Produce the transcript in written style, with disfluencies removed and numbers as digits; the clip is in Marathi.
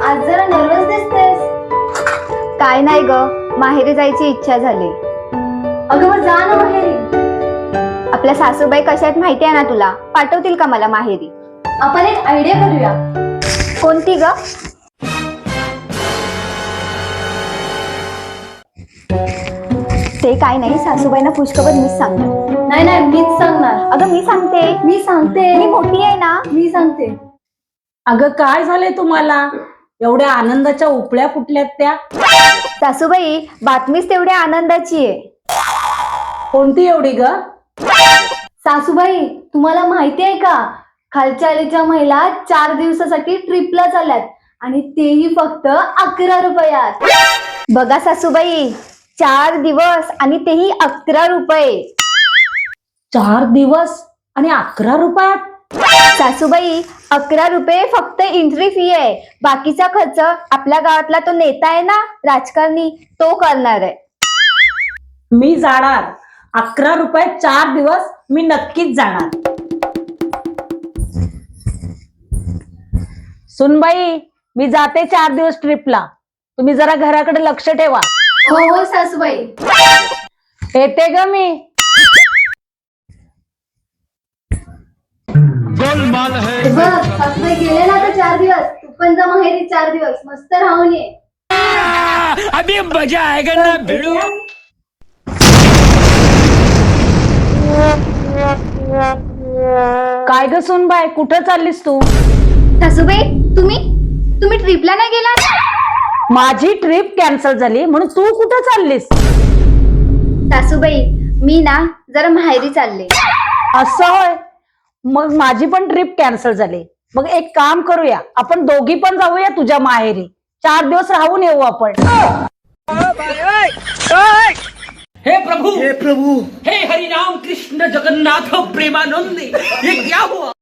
आज जरा नर्वस दिसतेस. काय नाही ग, माहेरी जायची इच्छा झाली. अगं मग जा ना माहेरी. आपल्या सासूबाई कशा आहेत माहिती आहे ना तुला, पाठवतील का मला माहेरी? आपण एक आयडिया करूया. कोणती ग? ते काय नाही, सासूबाईंना पुष्कळ मीच सांगणार. नाही नाही, मीच सांगणार. अगं मी सांगते, मी सांगते. मी मोठी आहे ना. मी सांगते. अगं काय झालंय तुम्हाला? एवढ्या आनंदाच्या उपळ्या फुटल्यात त्या. सासूबाई, बातमीच तेवढ्या आनंदाची आहे. कोणती एवढी ग? सासूबाई, तुम्हाला माहिती आहे का, खालच्या आलीच्या महिला 4 दिवसासाठी ट्रिपला चालल्यात आणि तेही फक्त 11 रुपयात. बघा सासूबाई, 4 दिवस आणि तेही 11 रुपये. 4 दिवस आणि 11 रुपयात? सासूबाई, 11 रुपये फक्त एंट्री फी आहे. बाकीचा खर्च आपल्या गावातला तो नेता आहे ना, राजकारणी, तो करणार आहे. मी जाणार. 11 रुपयात 4 दिवस मी नक्कीच जाणार. सुनबाई, मी जाते 4 दिवस ट्रिपला. तुम्ही जरा घराकडे लक्ष ठेवा. हो हो सासूबाई. येते ग मी. बघ, सासूबाई गेले ना आता 4 दिवस. तू पण जा माहेरी 4 दिवस, मस्त राहून ये. अभी मजा आएगा ना भिड़ू. काय ग सुनबाई, कुठं चाललीस तू? सासूबाई, तुम्ही ट्रिपला नाही गेला? माझी ट्रिप कॅन्सल झाली म्हणून तू कुठं चाललीस? सासूबाई, मी ना जरा माहेरी चालले. असं होय? मग माझी पण ट्रिप कॅन्सल झाली. मग एक काम करूया, आपण दोघी पण जाऊया तुझ्या माहेरी. 4 दिवस राहून येऊ आपण. हे प्रभु हे हरि राम कृष्ण जगन्नाथ प्रेमानंद, ये क्या हुआ?